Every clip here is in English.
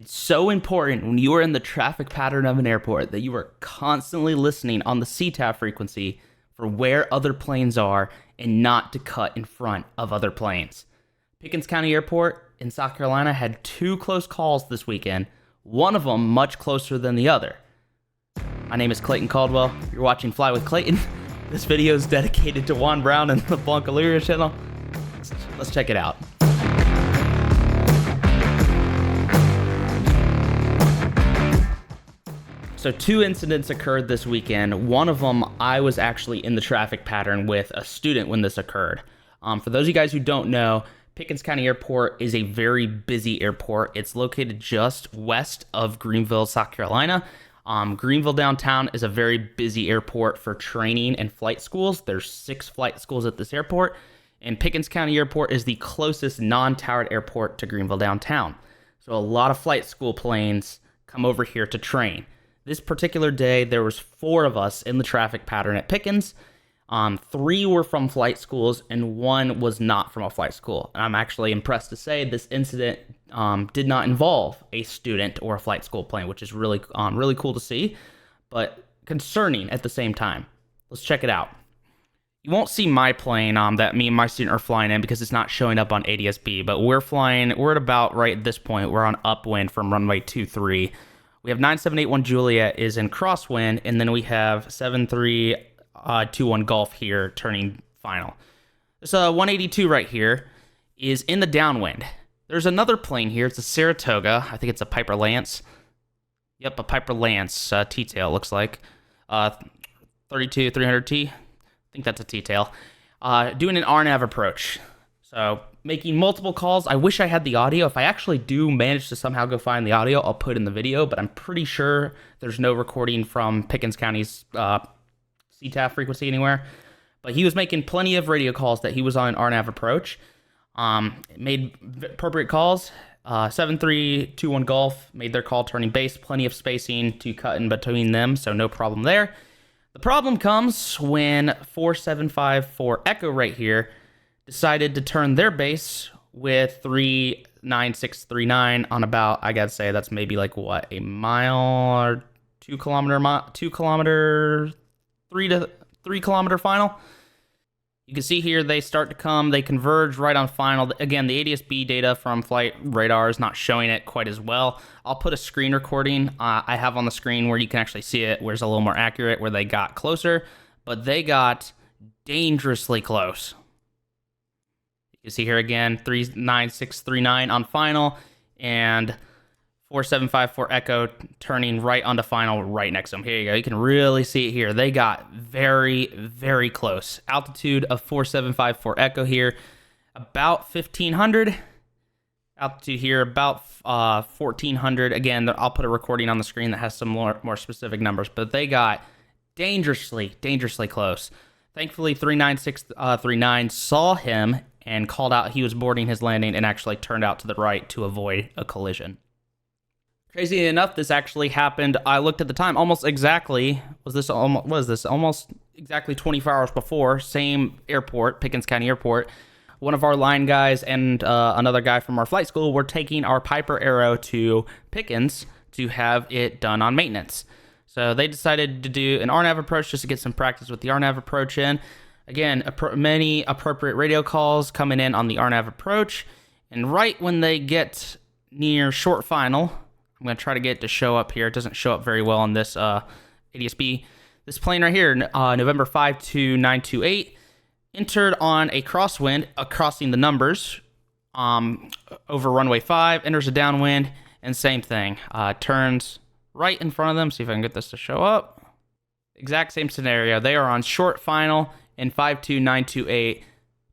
It's so important when you are in the traffic pattern of an airport that you are constantly listening on the CTAF frequency for where other planes are and not to cut in front of other planes. Pickens County Airport in South Carolina had two close calls this weekend, one of them much closer than the other. My name is Clayton Caldwell. You're watching Fly with Clayton. This video is dedicated to Juan Brown and the Blancaluria channel. Let's check it out. So two incidents occurred this weekend. One of them, I was actually in the traffic pattern with a student when this occurred. For those of you guys who don't know, Pickens County Airport is a very busy airport. It's located just west of Greenville, South Carolina. Greenville downtown is a very busy airport for training and flight schools. There's 6 flight schools at this airport, and Pickens County Airport is the closest non-towered airport to Greenville downtown. So a lot of flight school planes come over here to train. This particular day, there was 4 of us in the traffic pattern at Pickens. 3 were from flight schools and 1 was not from a flight school. And I'm actually impressed to say this incident did not involve a student or a flight school plane, which is really cool to see, but concerning at the same time. Let's check it out. You won't see my plane that me and my student are flying in because it's not showing up on ADS-B, but we're at about right at this point. We're on upwind from runway 23. We have 9781 Juliet is in crosswind, and then we have 7321 Golf here turning final. This 182 right here is in the downwind. There's another plane here. It's a Saratoga. I think it's a Piper Lance. Yep, a Piper Lance T-tail looks like. 32300T. I think that's a T-tail. Doing an RNAV approach. So making multiple calls. I wish I had the audio. If I actually do manage to somehow go find the audio, I'll put in the video, but I'm pretty sure there's no recording from Pickens County's CTAF frequency anywhere. But he was making plenty of radio calls that he was on RNAV approach. Made appropriate calls. 7321 Golf made their call turning base. Plenty of spacing to cut in between them, so no problem there. The problem comes when 4754 Echo right here decided to turn their base with 39639 on about, I gotta say, that's maybe like what, a mile or 2 kilometer, 3 kilometer final. You can see here they start to come, they converge right on final. Again, the ADS-B data from flight radar is not showing it quite as well. I'll put a screen recording I have on the screen where you can actually see it, where it's a little more accurate, where they got closer, but they got dangerously close. You see here again, 39639 on final, and 4754 Echo turning right onto final right next to them. Here you go. You can really see it here. They got very, very close. Altitude of 4754 Echo here, about 1,500. Altitude here, about 1,400. Again, I'll put a recording on the screen that has some more specific numbers, but they got dangerously close. Thankfully, 39639 saw him and called out he was boarding his landing and actually turned out to the right to avoid a collision. Crazy enough, this actually happened, I looked at the time, almost exactly 24 hours before, same airport, Pickens County Airport. One of our line guys and another guy from our flight school were taking our Piper Arrow to Pickens to have it done on maintenance. So they decided to do an RNAV approach just to get some practice with the RNAV approach in. Again, many appropriate radio calls coming in on the RNAV approach. And right when they get near short final, I'm going to try to get it to show up here. It doesn't show up very well on this ADS-B. This plane right here, November 52928, entered on a crosswind, crossing the numbers over runway 5, enters a downwind, and same thing. Turns right in front of them. See if I can get this to show up. Exact same scenario. They are on short final, and 52928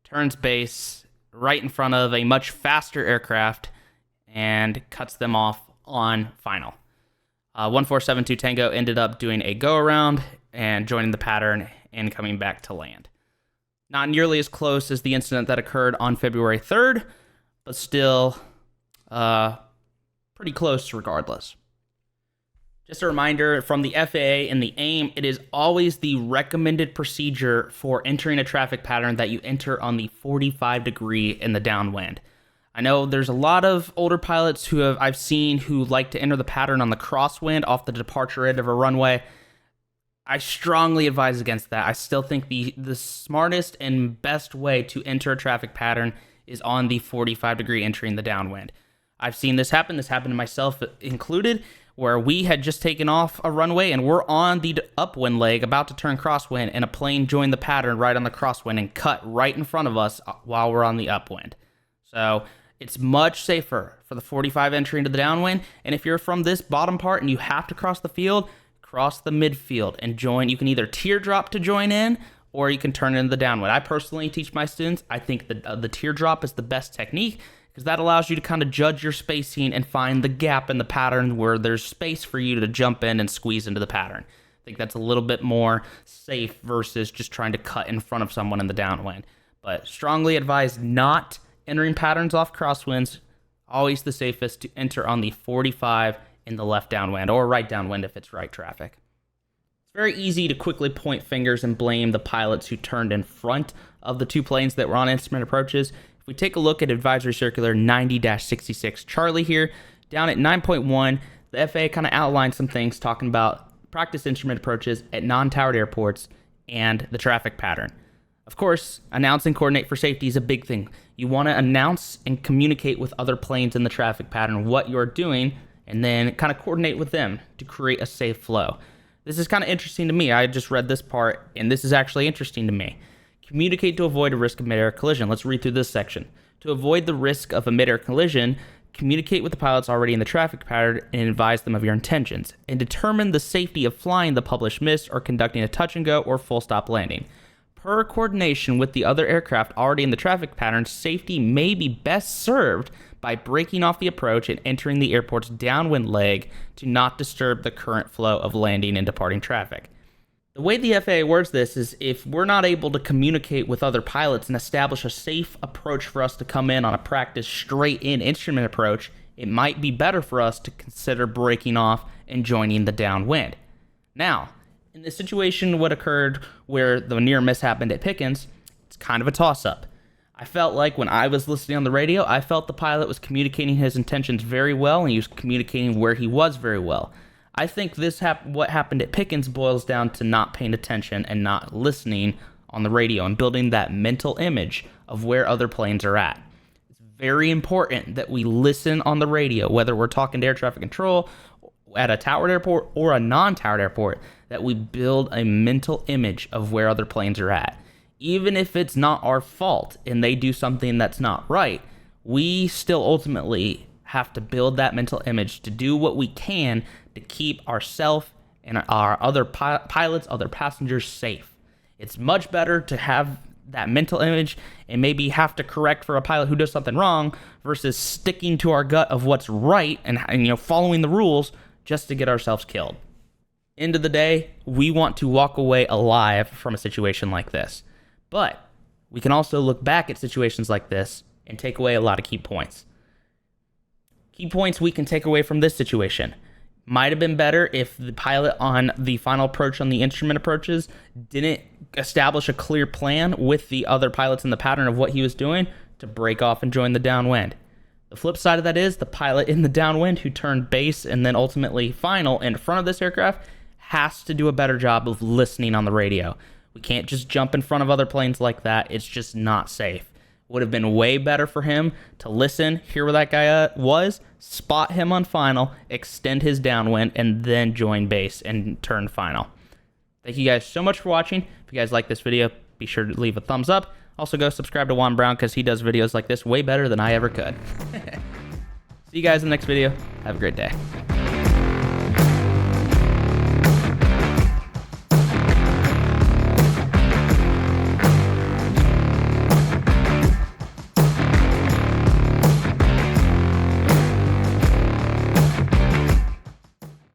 turns base right in front of a much faster aircraft and cuts them off on final. 1472 Tango ended up doing a go-around and joining the pattern and coming back to land. Not nearly as close as the incident that occurred on February 3rd, but still pretty close regardless. Just a reminder from the FAA and the AIM, it is always the recommended procedure for entering a traffic pattern that you enter on the 45 degree in the downwind. I know there's a lot of older pilots I've seen who like to enter the pattern on the crosswind off the departure end of a runway. I strongly advise against that. I still think the smartest and best way to enter a traffic pattern is on the 45-degree entry in the downwind. I've seen this happen. This happened to myself included, where we had just taken off a runway and we're on the upwind leg about to turn crosswind, and a plane joined the pattern right on the crosswind and cut right in front of us while we're on the upwind. So it's much safer for the 45 entry into the downwind. And if you're from this bottom part and you have to cross the field, cross the midfield and join. You can either teardrop to join in, or you can turn it into the downwind. I personally teach my students, I think the teardrop is the best technique, because that allows you to kind of judge your spacing and find the gap in the pattern where there's space for you to jump in and squeeze into the pattern. I think that's a little bit more safe versus just trying to cut in front of someone in the downwind. But strongly advise not entering patterns off crosswinds. Always the safest to enter on the 45 in the left downwind, or right downwind if it's right traffic. It's very easy to quickly point fingers and blame the pilots who turned in front of the two planes that were on instrument approaches. If we take a look at Advisory Circular 90-66 Charlie here, down at 9.1, the FAA kind of outlined some things talking about practice instrument approaches at non-towered airports and the traffic pattern. Of course, announce and coordinate for safety is a big thing. You want to announce and communicate with other planes in the traffic pattern what you're doing, and then kind of coordinate with them to create a safe flow. This is kind of interesting to me. I just read this part, and this is actually interesting to me. Communicate to avoid a risk of mid-air collision. Let's read through this section. To avoid the risk of a mid-air collision, communicate with the pilots already in the traffic pattern and advise them of your intentions, and determine the safety of flying the published miss or conducting a touch and go or full stop landing. Per coordination with the other aircraft already in the traffic pattern, safety may be best served by breaking off the approach and entering the airport's downwind leg to not disturb the current flow of landing and departing traffic. The way the FAA words this is, if we're not able to communicate with other pilots and establish a safe approach for us to come in on a practice straight-in instrument approach, it might be better for us to consider breaking off and joining the downwind. Now, in the situation what occurred where the near miss happened at Pickens, it's kind of a toss-up. I felt like when I was listening on the radio, I felt the pilot was communicating his intentions very well, and he was communicating where he was very well. I think what happened at Pickens boils down to not paying attention and not listening on the radio and building that mental image of where other planes are at. It's very important that we listen on the radio, whether we're talking to air traffic control at a towered airport or a non-towered airport, that we build a mental image of where other planes are at. Even if it's not our fault and they do something that's not right, we still ultimately have to build that mental image to do what we can to keep ourselves and our other pilots, other passengers safe. It's much better to have that mental image and maybe have to correct for a pilot who does something wrong versus sticking to our gut of what's right and following the rules just to get ourselves killed. End of the day, we want to walk away alive from a situation like this. But we can also look back at situations like this and take away a lot of key points. Key points we can take away from this situation. Might have been better if the pilot on the final approach on the instrument approaches didn't establish a clear plan with the other pilots in the pattern of what he was doing to break off and join the downwind. The flip side of that is the pilot in the downwind who turned base and then ultimately final in front of this aircraft has to do a better job of listening on the radio. We can't just jump in front of other planes like that. It's just not safe. Would have been way better for him to listen, hear where that guy was, spot him on final, extend his downwind, and then join base and turn final. Thank you guys so much for watching. If you guys like this video, be sure to leave a thumbs up. Also go subscribe to Juan Brown because he does videos like this way better than I ever could. See you guys in the next video. Have a great day.